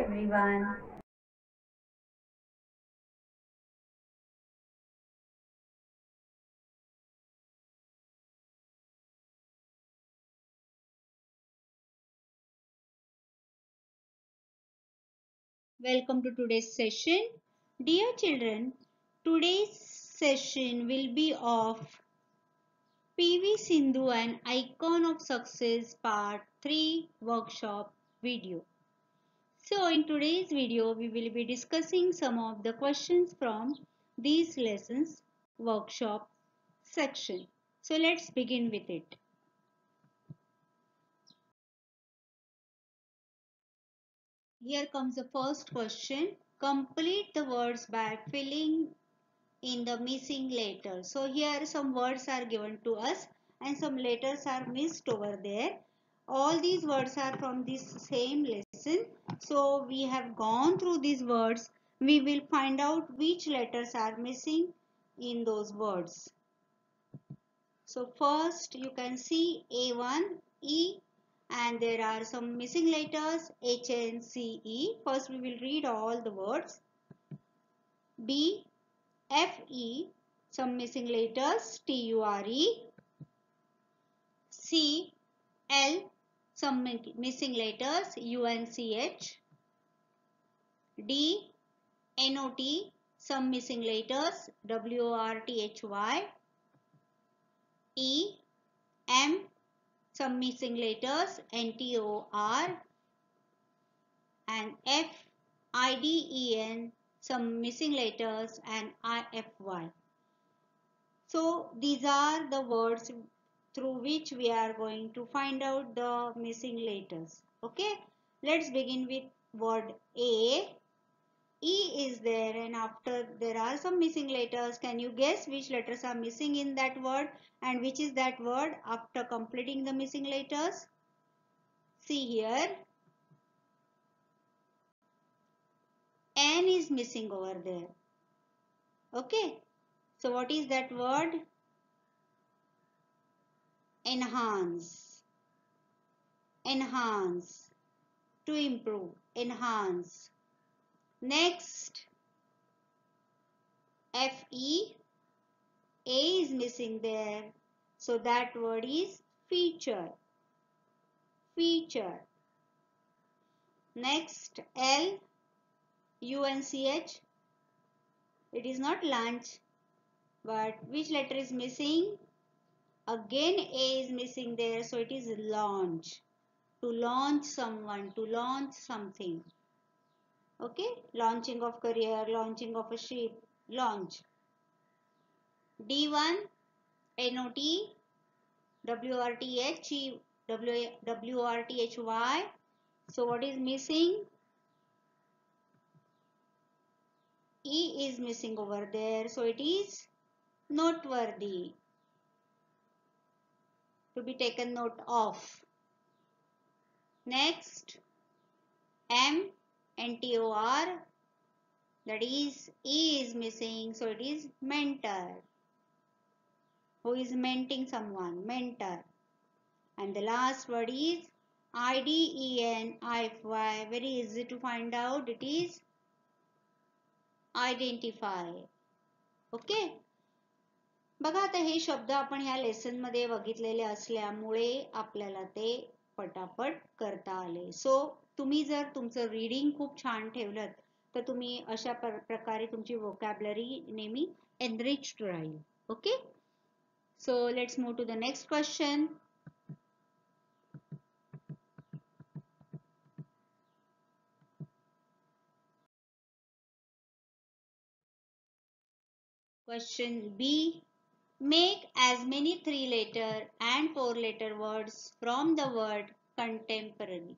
everyone. Welcome to today's session. Dear children, today's session will be of PV Sindhu, an icon of success, part 3 workshop video. So in today's video, we will be discussing some of the questions from these lessons workshop section. So let's begin with it. Here comes the first question. Complete the words by filling in the missing letter. So here some words are given to us and some letters are missed over there. All these words are from this same lesson. So we have gone through these words. We will find out which letters are missing in those words. So first you can see A1, E, and there are some missing letters H, N, C, E. First we will read all the words. B, F, E, some missing letters T, U, R, E. C, L, some missing letters U, N, C, H. D, N, O, T, some missing letters W, O, R, T, H, Y. E, M, some missing letters N, T, O, R. And F, I, D, E, N, some missing letters and I, F, Y. So these are the words through which we are going to find out the missing letters. Okay, let's begin with word A. E is there and after there are some missing letters. Can you guess which letters are missing in that word and which is that word after completing the missing letters? See here. N is missing over there. Okay, so what is that word? Enhance. Enhance. To improve. Enhance. Next, F-E, A is missing there. So that word is feature. Feature. Next, L, U-N-C-H. It is not lunch. But which letter is missing? Again A is missing there. So it is launch. To launch someone. To launch something. Okay. Launching of career. Launching of a ship. Launch. D1, N-O-T, W-R-T-H, W-R-T-H-Y. So what is missing? E is missing over there. So it is noteworthy. To be taken note of. Next, M, N-T-O-R. That is E is missing. So it is mentor. Who is mentoring someone? Mentor. And the last word is I-D-E-N-I-F-Y. Very easy to find out. It is identify. Okay, बघा आता हे शब्द आपण ह्या lesson मध्ये बघितलेले असल्यामुळे आपल्याला ते पटापट करता आले. सो तुम्ही जर तुमचं रीडिंग खूप छान ठेवलं तर तुम्ही अशा प्रकारे तुमची वोकॅब्युलरी नेहमी एनरिच्ड राहील. Okay, so let's move to the next question. Question B. Make as many 3-letter and 4-letter words from the word contemporary.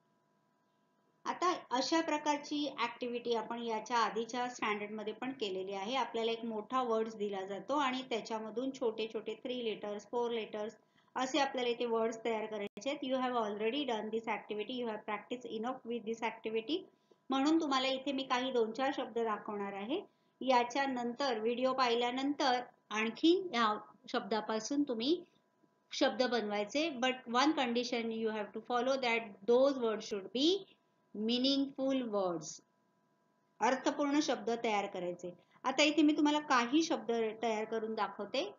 आता अशा प्रकारची ऍक्टिव्हिटी आपण याच्या आधीच्या स्टँडर्ड मध्ये पण केलेली आहे. आपल्याला एक मोठा वर्ड्स दिला जातो आणि त्याच्यामधून छोटे छोटे 3 लेटर्स 4 लेटर्स असे आपल्याला इथे वर्ड्स तयार करायचे आहेत. You have already done this activity. You have practice enough with this activity. म्हणून तुम्हाला इथे मी काही 2-4 शब्द दाखवणार आहे. याच्या नंतर व्हिडिओ पाहिल्यानंतर आणखी या शब्दापासून तुम्ही शब्द बनवायचे. But one condition you have to follow that those word should be meaningful words, अर्थपूर्ण शब्द तयार करायचे. आता इथे मी तुम्हाला काही शब्द तयार करून दाखवते.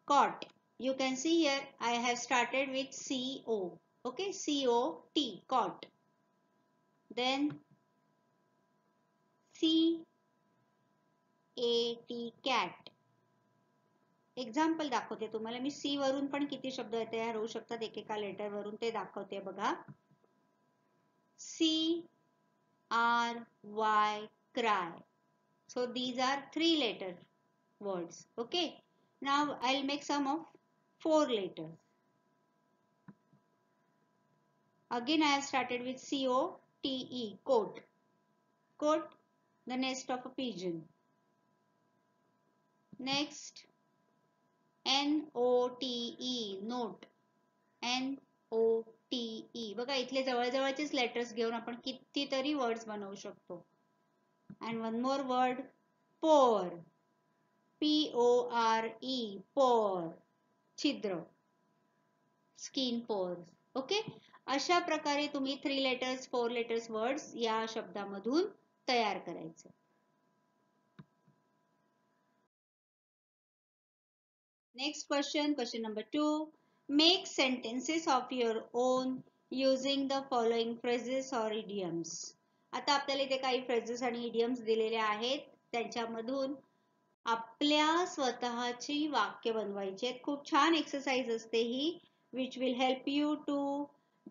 caught. You can see here I have started with CO. Okay, COT, caught. Then CAT, cat. Example दाखवते तुम्हाला मी. सी वरून पण किती शब्द तयार होऊ शकतात एकेका लेटर वरून ते दाखवते बघा. CRY, cry. So these are 3 letter words. Okay, now I'll make some of 4 letters. Again I have started with COTE, coat. Coat, the nest of a pigeon. Next, NOTE, note. NOTE. बघा इथले जवळजवळचेच letters घेऊन आपण कितीतरी words बनवू शकतो. And one more word, pore. PORE, pore. छिद्र. Skin pores. Okay, अशा प्रकारे तुम्ही 3 letters 4 letters words या शब्दामधून तयार करायचे. Next question, question number 2. Make sentences of your own using the following phrases or idioms. आता आपल्याला इथे काही phrases आणि idioms दिलेले आहेत. त्यांच्यामधून आपल्या स्वतःची वाक्य बनवायची आहेत. खूप छान एक्सरसाइज असते ही, which will help you to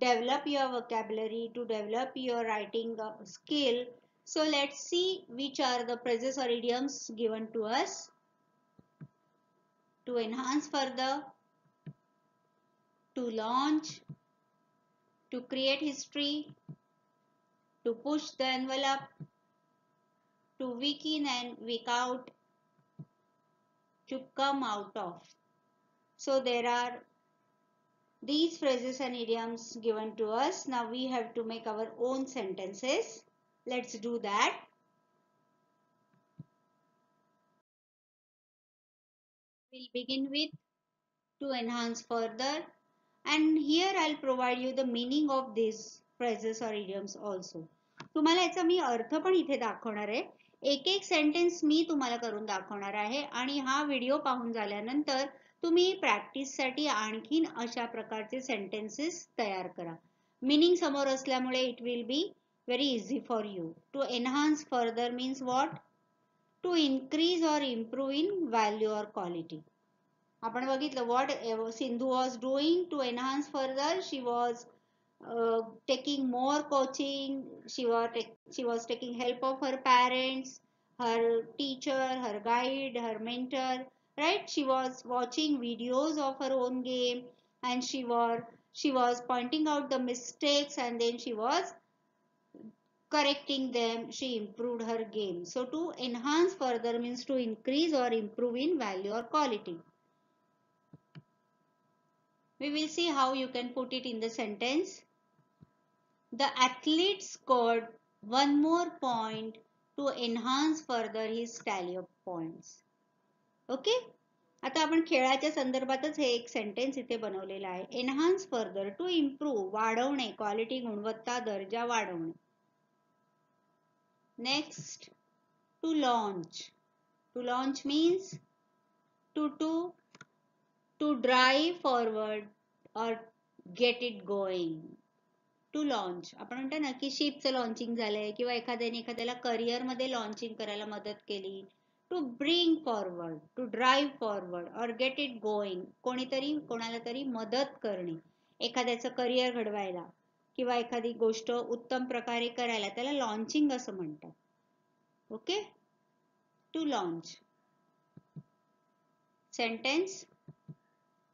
develop your vocabulary, to develop your writing skill. So let's see which are the phrases or idioms given to us. To enhance further, to launch, to create history, to push the envelope, to week in and week out, to come out of. So there are these phrases and idioms given to us. Now we have to make our own sentences. Let's do that. We'll begin with to enhance further, and here I'll provide you the meaning of these phrases or idioms also. तुम्हाला याचा मी अर्थ पण इथे दाखवणार आहे. एक एक sentence मी तुम्हाला करून दाखवणार आहे आणि हा व्हिडिओ पाहून झाल्यानंतर तुम्ही प्रॅक्टिस साठी आणखीन अशा प्रकारचे सेंटेन्सेस तयार करा. मीनिंग समोर असल्यामुळे it will be very easy for you. To enhance further means what? To increase or improve in value or quality. आपण बघितलं what Sindhu was doing to enhance further. She was taking more coaching. She was taking help of her parents, her teacher, her guide, her mentor, right? She was watching videos of her own game, and she was pointing out the mistakes, and then she was correcting them. She improved her game. So to enhance further means to increase or improve in value or quality. We will see how you can put it in the sentence. The athlete scored one more point to enhance further his tally of points. Okay, आता आपण खेळाच्या संदर्भातच हे एक sentence इथे बनवलेला आहे. Enhance further, to improve, वाढवणे, quality, गुणवत्ता, दर्जा वाढवणे. Next, to launch. To launch means to drive forward or get it going. To launch, आपण म्हणतो ना की शिपचं लॉन्चिंग झालंय किंवा एखाद्याला करिअर मध्ये लॉन्चिंग करायला मदत केली. To bring forward, to drive forward or get it going, कोणाला तरी मदत करणे, एखाद्याचं करिअर घडवायला किंवा एखादी गोष्ट उत्तम प्रकारे करायला, त्याला लॉन्चिंग असं म्हणतात. Okay, to launch. Sentence,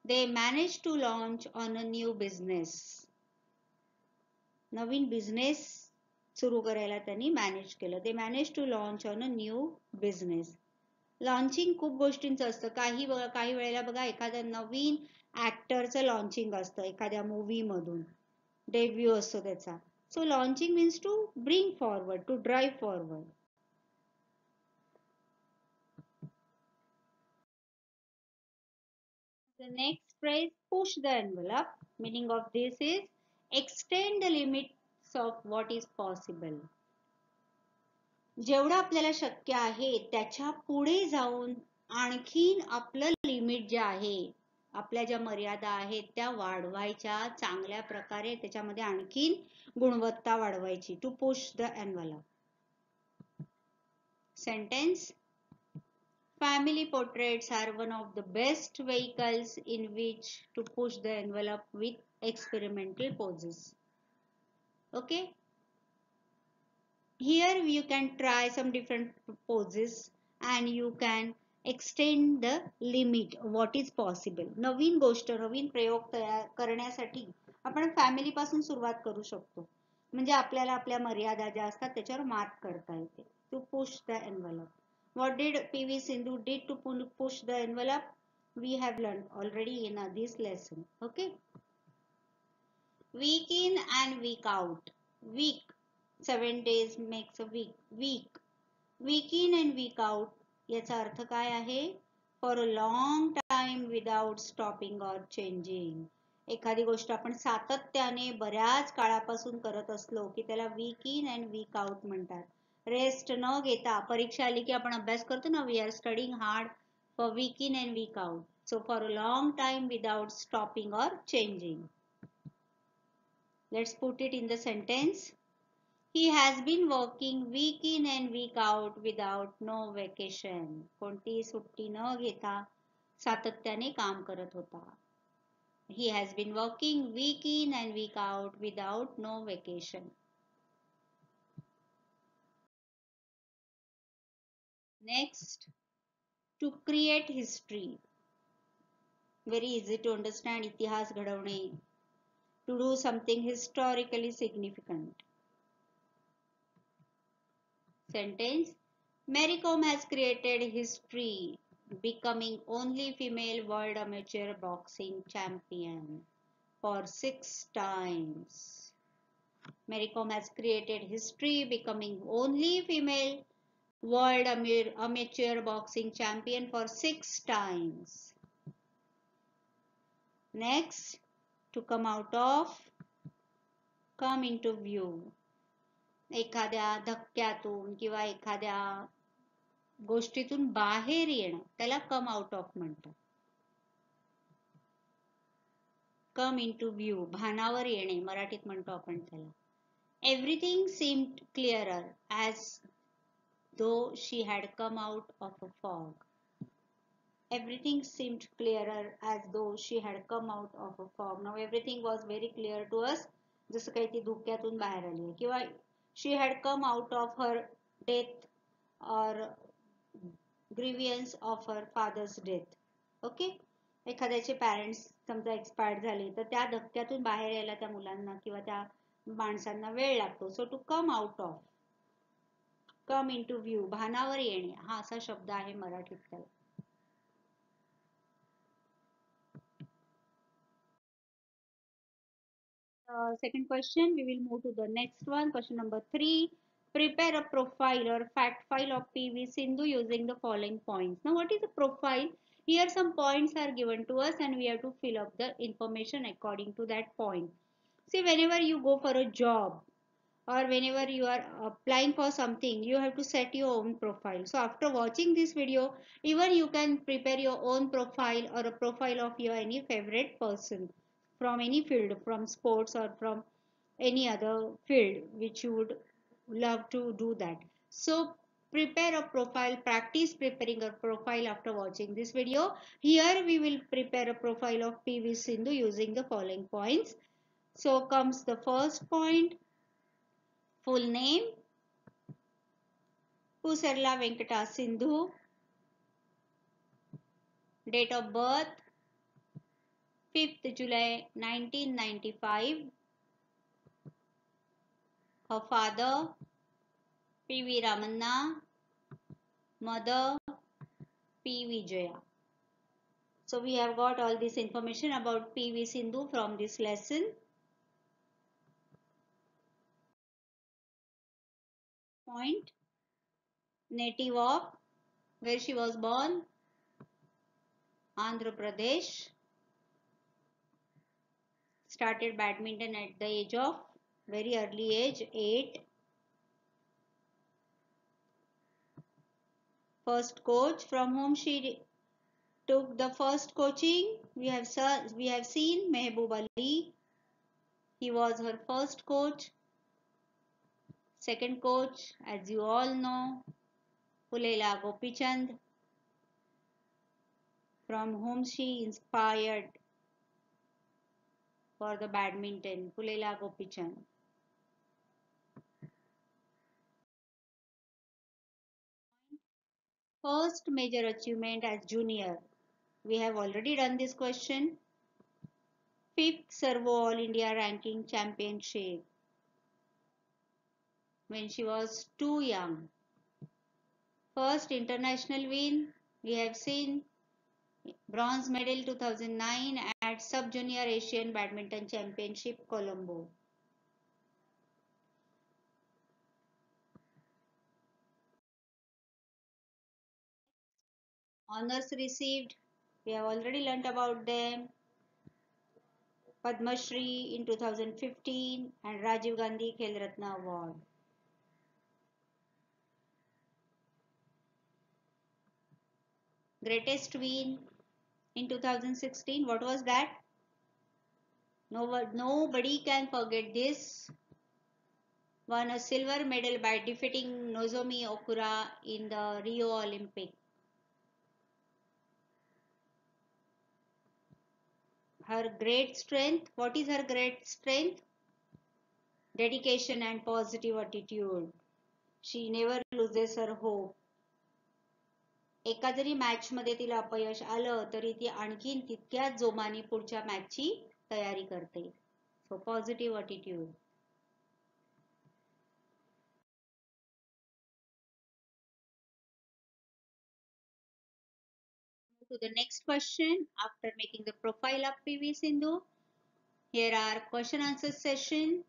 they managed to launch on a new business. नवीन बिझनेस सुरू करायला त्यांनी मॅनेज केलं. ते manage to launch on a new business. Launching खूप गोष्टींचं असतं. काही वेळेला बघा एखाद्या नवीन ऍक्टरचं लॉन्चिंग असतं, एखाद्या मूवी मधून डेब्यू असतो त्याचा. So launching means to bring forward, to drive forward. The next phrase, push the envelope. Meaning of this is extend the limit of what is possible. जेवढं आपल्याला शक्य आहे त्याच्या पुढे जाऊन आणखीन आपलं लिमिट जे आहे, आपल्या ज्या मर्यादा आहेत त्या वाढवायच्या, चांगल्या प्रकारे त्याच्यामध्ये आणखीन गुणवत्ता वाढवायची. To push the envelope. Sentence. Family portraits are one of the best vehicles in which to push the envelope with experimental poses. Okay. Here you can try some different poses and you can extend the limit what is possible. नवीन गोष्ट, नवीन प्रयोग तयार करण्यासाठी आपण family पासून सुरुवात करू शकतो. म्हणजे आपल्याला आपल्या मर्यादा ज्या असतात त्याच्यावर मात करता येते. To push the envelope. What did PV Sindhu did to push the envelope? We have learned already in this lesson. Okay. Week in and week out. Week. 7 days makes a week. Week. Week in and week out. याचा अर्थ काय आहे? For a long time without stopping or changing. एखादी गोष्ट आपण सातत्याने बऱ्याच काळापासून करत असलो की त्याला week in and week out म्हणतात. रेस्ट न घेता, परीक्षा आली की आपण अभ्यास करतो ना, we are studying hard for week in and week out. So for a long time without stopping or changing. Let's put it in the sentence. He has been working week in and week out without no vacation. कोणतीही सुट्टी न घेता सातत्याने काम करत होता. He has been working week in and week out without no vacation. Next, to create history. Very easy to understand. इतिहास घडवणे. To do something historically significant. Sentence. Mary Kom has created history, becoming only female world amateur boxing champion for 6 times. Mary Kom has created history, becoming only female world amateur boxing champion for 6 times. Next, to come out of, come into view. एखाद्या धक्क्यातून किंवा एखाद्या गोष्टीतून बाहेर येणं त्याला come out of म्हणतात. come into view, भानावर येणे मराठीत म्हणतो आपण त्याला. Everything seemed clearer as though she had come out of a fog. Everything seemed clearer as though she had come out of a fog. Now everything was very clear to us. जसं काही ती धुक्यातून बाहेर आली किंवा she had come out of her death or grievance of her father's death. Okay. एखाद्याचे parents समजा expired झाले तर त्या धक्क्यातून बाहेर यायला त्या मुलांना किंवा त्या माणसांना वेळ लागतो. So to come out of, come into view व्ह्यू, भानावर येणे हा असा शब्द आहे मराठीत त्याला. Second question, we will move to the next one. Question number 3. Prepare a profile or fact file of PV Sindhu using the following points. Now, what is a profile? Here some points are given to us and we have to fill up the information according to that point. See, whenever you go for a job or whenever you are applying for something, you have to set your own profile. So after watching this video, even you can prepare your own profile or a profile of your any favorite person from any field, from sports or from any other field which you would love to do that. So prepare a profile, practice preparing a profile after watching this video. Here we will prepare a profile of PV Sindhu using the following points. So comes the first point. Full name Pusarla Venkata Sindhu. Date of birth 5th July 1995. Her father P.V. Ramanna. Mother P.V. Jaya. So we have got all this information about P.V. Sindhu from this lesson. Point. Native of, where she was born, Andhra Pradesh. Started badminton at the age of very early age, 8. First coach from whom she took the first coaching. We have seen Mehboob Ali. He was her first coach. Second coach, as you all know, Pulela Gopichand, from whom she inspired for the badminton. Pulela Gopichand. First major achievement as junior. We have already done this question. Fifth Servo All India Ranking Championship when she was too young. First international win, we have seen bronze medal 2009 at Sub Junior Asian Badminton Championship, Colombo. Honors received, we have already learnt about them. Padma Shri in 2015 and Rajiv Gandhi Khel Ratna Award. Greatest win in 2016, what was that? Nobody can forget this. Won a silver medal by defeating Nozomi Okura in the Rio Olympic. Her great strength, what is her great strength? Dedication and positive attitude. She never loses her hope. एका जरी match मध्ये तिला अपयश आलं तरी ती आणखीन तितक्याच जोमाने पुढच्या मॅचची तयारी करते. So positive attitude. To the next question after making the profile of PV Sindhu. Here are question answer session.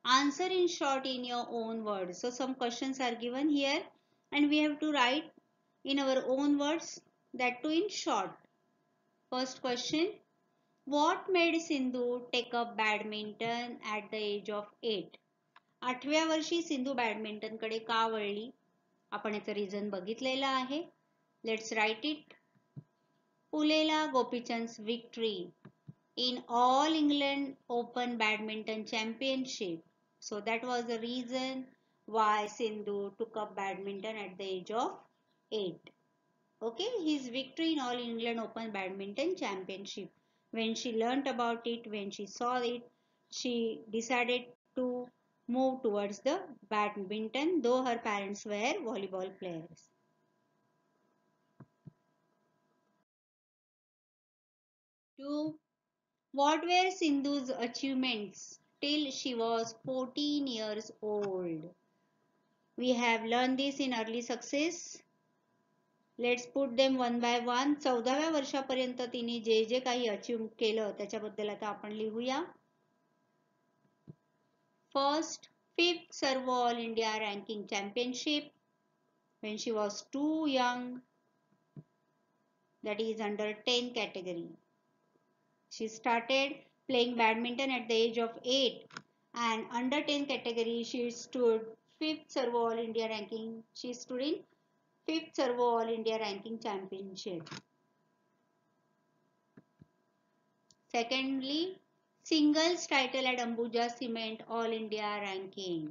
Answer in short in your own words. So some questions are given here and we have to write in our own words, that too in short. First question. What made Sindhu take up badminton at the age of 8? 8व्या वर्षी Sindhu badminton कडे का वळली? आपण याचं reason बघितलेलं आहे. Let's write it. Pulela Gopichand's victory in All England Open Badminton Championship. So that was the reason why Sindhu took up badminton at the age of 8. Okay, his victory in All England Open Badminton Championship. When she learnt about it, when she saw it, she decided to move towards the badminton, though her parents were volleyball players. 2. What were Sindhu's achievements till she was 14 years old? We have learned this in early success. Let's put them one by one. 14व्या वर्षापर्यंत तिने जे जे काही achieve केलं त्याच्याबद्दल आता आपण लिहूया. First, 5th Servo All India Ranking Championship when she was too young, that is under 10 category. She started playing badminton at the age of 8 and under 10 category she stood 5th Servo All India Ranking. She stood in 5th Servo All India Ranking Championship. Secondly, singles title at Ambuja Cement All India Ranking.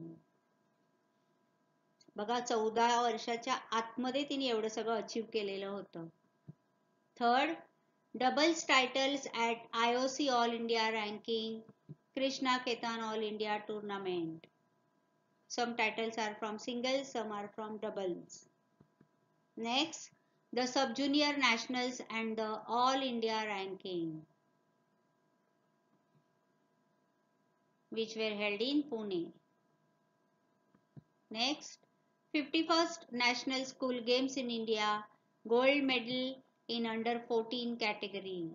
बघा 14 वर्षाच्या आतमध्ये तिने एवढं सगळं achieve केलेलं होतं. Third, doubles titles at IOC All India Ranking, Krishna Ketan All India Tournament. Some titles are from singles, some are from doubles. Next, the Sub-Junior Nationals and the All India Ranking, which were held in Pune. Next, 51st National School Games in India, gold medal in under 14 category.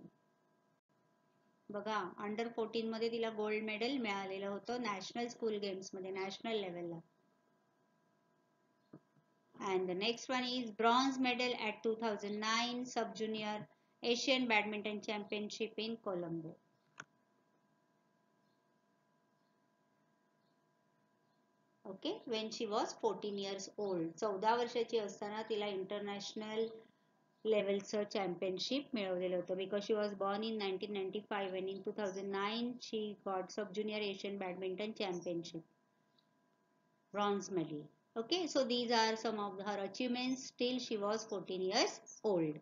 बघा under 14 मध्ये तिला gold medal मिळालेलं होतं national school games मध्ये, national लेवलला. And the next one is bronze medal at 2009 Sub Junior Asian Badminton Championship in Colombo. Okay, when she was 14 years old. 14 वर्षाची असताना तिला इंटरनॅशनल लेवलचं चॅम्पियनशिप मिळवलेलं होतं because she was born in 1995 and in 2009 she got sub junior Asian badminton championship bronze medal. Okay, so these are some of her achievements till she was 14 years old.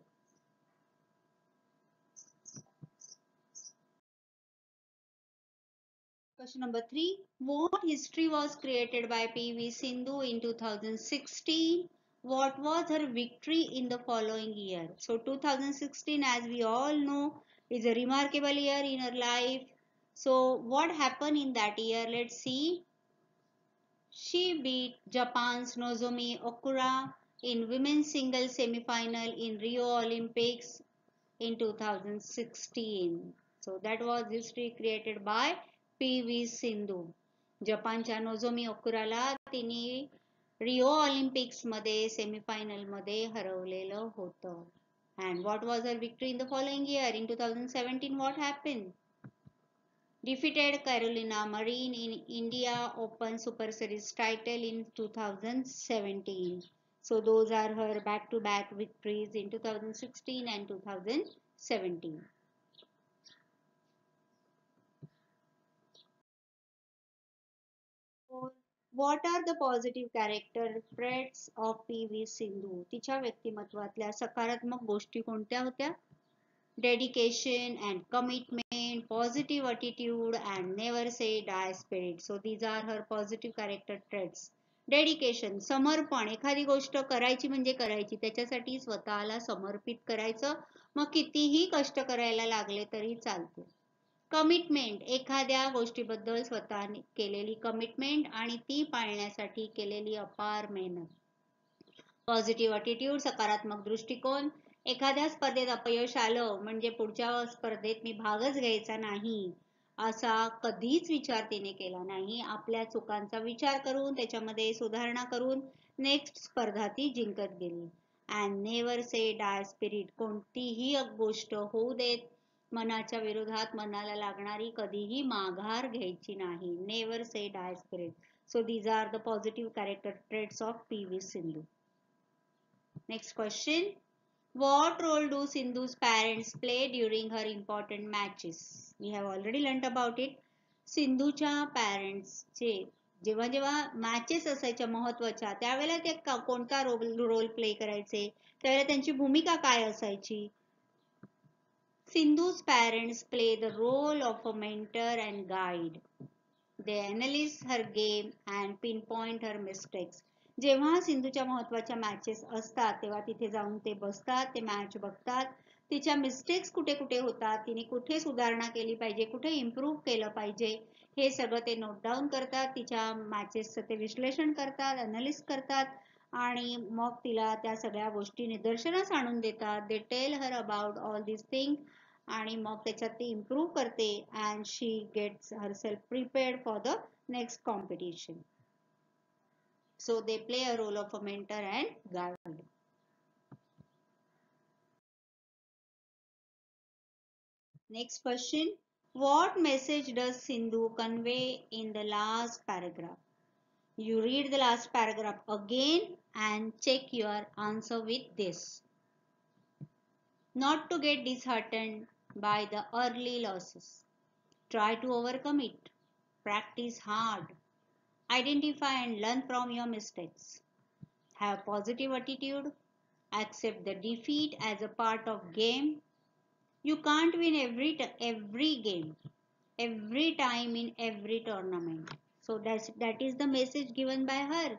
Question number 3. What history was created by PV Sindhu in 2016? What was her victory in the following year? So 2016, as we all know, is a remarkable year in her life. So what happened in that year? Let's see. She beat Japan's Nozomi Okura in women's singles semi-final in Rio Olympics in 2016. So that was history created by PV Sindhu. जपानच्या Nozomi ओकुराला तिने Rio Olympics मध्ये semifinal मध्ये हरवलेलं होतं. And what was her victory in the following year? In 2017, what happened? Defeated Carolina Marin in India Open Super Series title in 2017. So those are her back-to-back victories in 2016 and 2017. What are the positive character traits of PV Sindhu? तिच्या व्यक्तिमत्वातल्या सकारात्मक गोष्टी कोणत्या होत्या? Dedication and commitment, positive attitude and never say die spirit. So these are her positive character traits. Dedication, समर्पण, एखादी गोष्ट करायची म्हणजे करायची, त्याच्यासाठी स्वतःला समर्पित करायचं, मग कितीही कष्ट करायला लागले तरी चालते. कमिटमेंट, एखाद्या गोष्टीबद्दल स्वतःने केलेली कमिटमेंट आणि ती पाळण्यासाठी केलेली अपार मेहनत. पॉझिटिव्ह अटिट्यूड, सकारात्मक दृष्टिकोन, एखाद्या स्पर्धेत अपयश आलं म्हणजे पुढच्या स्पर्धेत मी भागच घ्यायचा नाही असा कधीच विचार तिने केला नाही. आपल्या चुकांचा विचार करून त्याच्यामध्ये सुधारणा करून नेक्स्ट स्पर्धा ती जिंकत गेली. And never say die spirit, कोणतीही गोष्ट होऊ देत मनाच्या विरोधात मनाला लागणारी कधीही माघार घ्यायची नाही. Never say die spirit. So these are the positive character traits of PV Sindhu. Next question. What role do Sindhu's parents play during her important matches? We have already learnt about it. सिंधूच्या पॅरेंट्सचे जेव्हा जेव्हा matches असायच्या महत्वाच्या त्यावेळेला ते कोणता role play करायचे, त्यावेळेला त्यांची भूमिका काय असायची? Sindhu's parents play the role of a mentor and guide. They analyze her game and pinpoint her mistakes. जेव्हा सिंधूच्या महत्वाच्या मॅचेस असतात तेव्हा तिथे जाऊन ते बसतात, ते मॅच बघतात, तिच्या मिस्टेक्स कुठे कुठे होतात, तिने कुठे सुधारणा केली पाहिजे, कुठे इम्प्रूव्ह केलं पाहिजे, हे सगळं ते नोट डाऊन करतात. तिच्या मॅचेसचं ते विश्लेषण करतात, अनालिस करतात आणि मग तिला त्या सगळ्या गोष्टी निदर्शनास आणून देतात. They tell her about all this thing आणि मग त्याच्यात ती इम्प्रूव्ह करते and she gets herself prepared for the next competition. So they play a role of a mentor and guide. Next question. What message does Sindhu convey in the last paragraph? You read the last paragraph again and check your answer with this. Not to get disheartened by the early losses. Try to overcome it. Practice hard. Identify and learn from your mistakes. Have positive attitude. Accept the defeat as a part of game. You can't win every game, every time in every tournament. So that is the message given by her.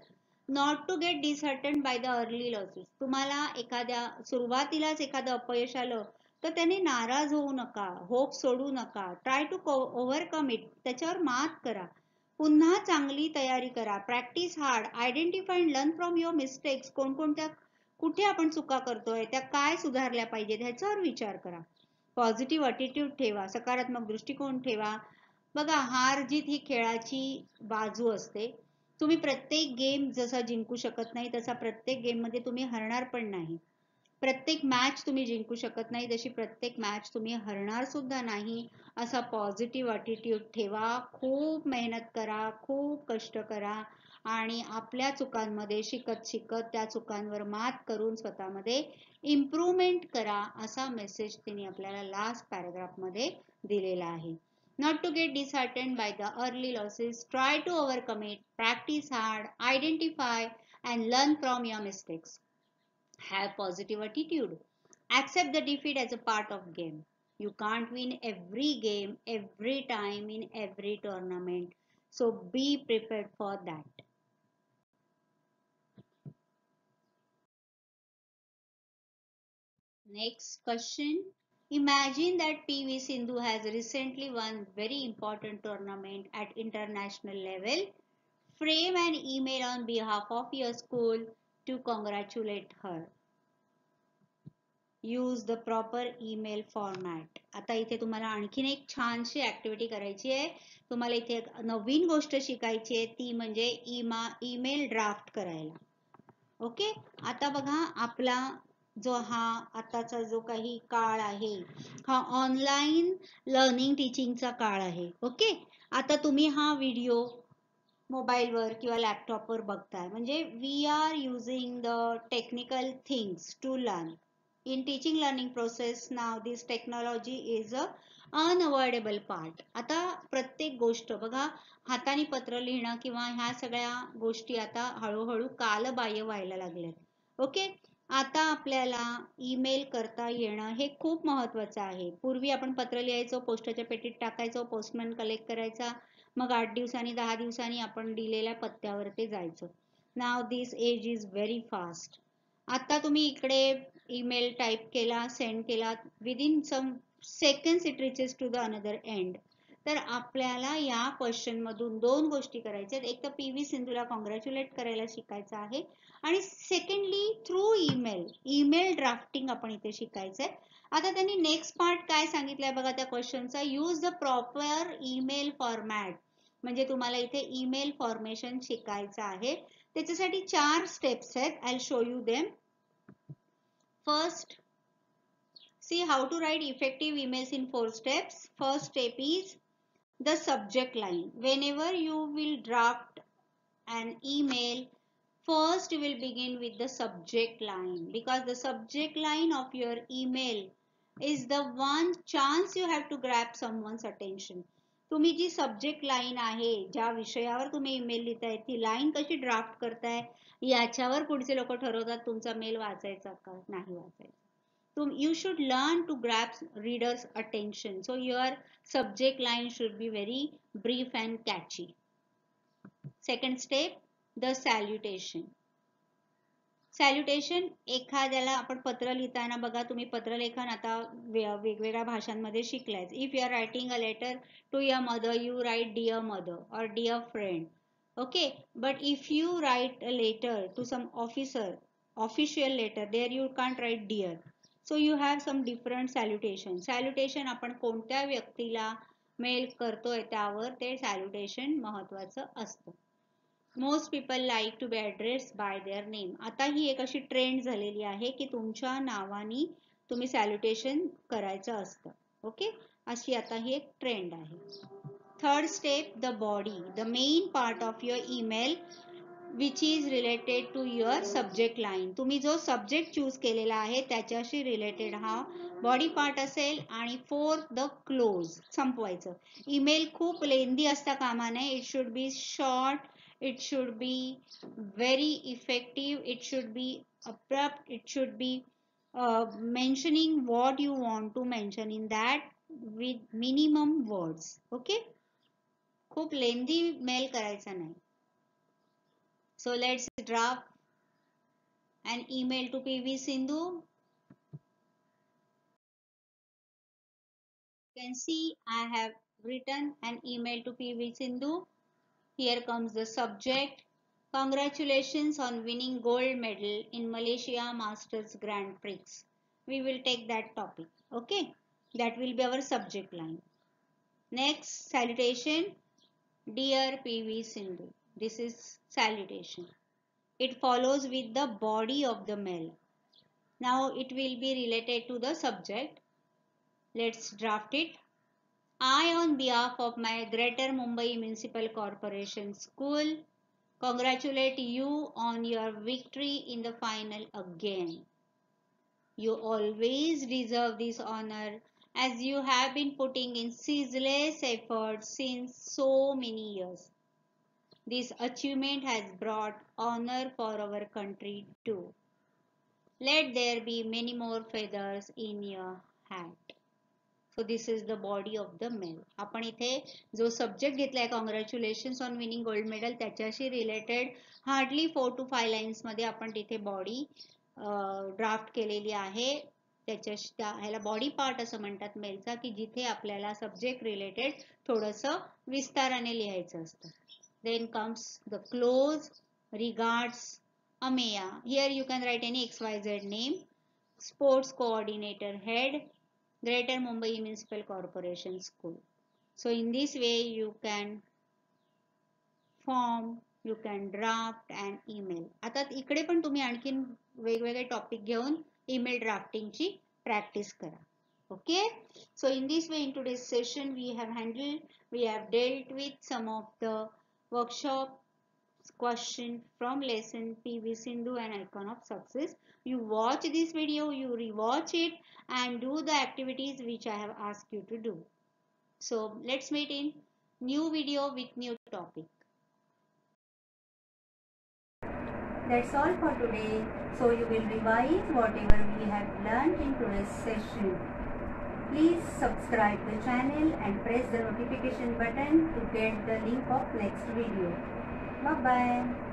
Not to get disheartened by the early losses. तुम्हाला एखाद्या सुरुवातीलाच एखादं अपयश आलं तर त्याने नाराज होऊ नका, होप सोडू नका. ट्राय टू ओव्हरकम इट, त्याच्यावर मात करा, पुन्हा चांगली तयारी करा. Practice hard. Identify and learn from your mistakes. कोणकोणत्या कुठे आपण चुका करतोय, त्या काय सुधारल्या पाहिजेत ह्याच्यावर विचार करा. पॉझिटिव्ह अटिट्यूड ठेवा, सकारात्मक दृष्टिकोन ठेवा. बघा, हार जीत ही खेळाची बाजू असते. तुम्ही प्रत्येक गेम जसा जिंकू शकत नाही तसा प्रत्येक गेम मध्ये तुम्ही हरणार पण नाही. प्रत्येक मॅच तुम्ही जिंकू शकत नाही तशी प्रत्येक मॅच तुम्ही हरणार सुद्धा नाही. असा पॉझिटिव्ह अटिट्यूड ठेवा. खूप मेहनत करा, खूप कष्ट करा आणि आपल्या चुकांमध्ये शिकत शिकत त्या चुकांवर मात करून स्वतःमध्ये इम्प्रूव्हमेंट करा असा मेसेज तिने आपल्याला लास्ट पॅराग्राफ मध्ये दिलेला आहे. Not to get disheartened by the early losses, try to overcome it, practice hard, identify and learn from your mistakes. Have positive attitude. Accept the defeat as a part of game. You can't win every game, every time, in every tournament. So be prepared for that. Next question. Imagine that PV Sindhu has recently won very important tournament at international level. Frame an email on behalf of your school to congratulate her. Use the proper email format. आता इथे तुम्हाला आणखीन एक छानशी activity करायची आहे. तुम्हाला इथे एक नवीन गोष्ट शिकायची आहे ती म्हणजे ईमेल ड्राफ्ट करायला. ओके, आता बघा आपला जो हा आताचा जो काही काळ आहे हा ऑनलाईन लर्निंग टीचिंगचा काळ आहे. ओके, आता तुम्ही हा व्हिडिओ मोबाईलवर किंवा लॅपटॉपवर बघताय म्हणजे we are using the technical things to learn. In teaching learning process now this technology is a unavoidable part. आता प्रत्येक गोष्ट बघा हाताने पत्र लिहिणं किंवा ह्या सगळ्या गोष्टी आता हळूहळू कालबाह्य व्हायला लागल्यात. ओके, आता आपल्याला ईमेल करता येणं हे खूप महत्वाचं आहे. पूर्वी आपण पत्र लिहायचो, पोस्टाच्या पेटीत टाकायचो, पोस्टमॅन कलेक्ट करायचा, मग 8 दिवसांनी 10 दिवसांनी आपण दिलेल्या पत्त्यावर ते जायचं. Now this age is very fast. आता तुम्ही इकडे ईमेल टाईप केला, सेंड केला, within some seconds it reaches to the another end. तर आपल्याला या क्वेश्चन मधून दोन गोष्टी करायच्या आहेत. एक तर PV सिंधूला कॉंग्रॅच्युलेट करायला शिकायचं आहे आणि सेकंडली थ्रू ईमेल ड्राफ्टिंग आपण इथे शिकायचंय. आता त्यांनी नेक्स्ट पार्ट काय सांगितलंय बघा त्या क्वेश्चनचा. Use the proper email format. म्हणजे तुम्हाला इथे ईमेल फॉर्मेशन शिकायचं आहे. त्याच्यासाठी 4 स्टेप्स आहेत. I will show you them. First, see how to write effective emails in 4 steps. First step is the subject line. Whenever you will draft an email, first you will begin with the subject line because the subject line of your email is the one chance you have to grab someone's attention. तुम्ही जी subject line आहे, ज्या विषयावर तुम्ही email लिहिताय ती line कशी draft करताय याच्यावर पुढचे लोक ठरवतात तुमचा मेल वाचायचा का नाही वाचायचा. You should learn to grab readers' attention. So your subject line should be very brief and catchy. Second step, the salutation. सॅल्युटेशन एखाद्याला आपण पत्र लिहिताना बघा तुम्ही पत्रलेखन आता वेगवेगळ्या भाषांमध्ये शिकलाय. If you are writing a letter to your mother you write dear mother or dear friend. Okay, but if you write a letter to some officer, official letter, there you can't write dear. So you have some different salutation. Salutation आपण कोणत्या व्यक्तीला mail करतोय त्यावर ते salutation महत्वाचं असतं. Most people like to be addressed by their name. आता ही एक अशी ट्रेंड झालेली आहे की तुमच्या नावानी तुम्ही सॅल्युटेशन करायचं असतं. ओके, अशी आता ही एक ट्रेंड आहे. Third step, the body, the main part of your email which is related to your subject line. तुम्ही जो सब्जेक्ट चूज केलेला आहे त्याच्याशी रिलेटेड हा बॉडी पार्ट असेल. आणि फोर्थ, द क्लोज, संपवायचं. ईमेल खूप लेंदी असता कामा नये. It should be short, it should be very effective, it should be abrupt, it should be mentioning what you want to mention in that with minimum words. Okay, खूप lengthy mail करायचा नाही. So let's draft an email to PV Sindhu. You can see I have written an email to PV Sindhu. Here comes the subject. Congratulations on winning gold medal in Malaysia Masters Grand Prix. We will take that topic. Okay, that will be our subject line. Next, salutation. Dear PV Sindhu. This is salutation. It follows with the body of the mail. Now it will be related to the subject. Let's draft it. I, on behalf of my Greater Mumbai Municipal Corporation School, congratulate you on your victory in the final again. You always deserve this honor as you have been putting in ceaseless effort since so many years. This achievement has brought honor for our country too. Let there be many more feathers in your hat. So this is the body of the mail. आपण इथे जो subject घेतलाय congratulations on winning gold medal त्याच्याशी related hardly 4 to 5 lines मध्ये आपण तिथे body draft केलेली आहे. ह्याला बॉडी पार्ट असं म्हणतात मेलचा, की जिथे आपल्याला सब्जेक्ट रिलेटेड थोडंसं विस्ताराने लिहायचं असतं. Then comes the close regards Ameya. Here you can write any XYZ name. Sports coordinator head, Greater Mumbai Municipal Corporation School. So in this way you can form, you can draft an email. आता इकडे पण तुम्ही आणखीन वेगवेगळे topic घेऊन email ड्राफ्टिंगची practice करा. Okay, so in this way in today's session we have dealt with some of the workshop question from lesson PV Sindhu and Icon of Success. You watch this video, you rewatch it and do the activities which I have asked you to do. So let's meet in new video with new topic. That's all for today. So you will revise whatever we have learned in today's session. Please subscribe the channel and press the notification button to get the link of next video. Bye bye.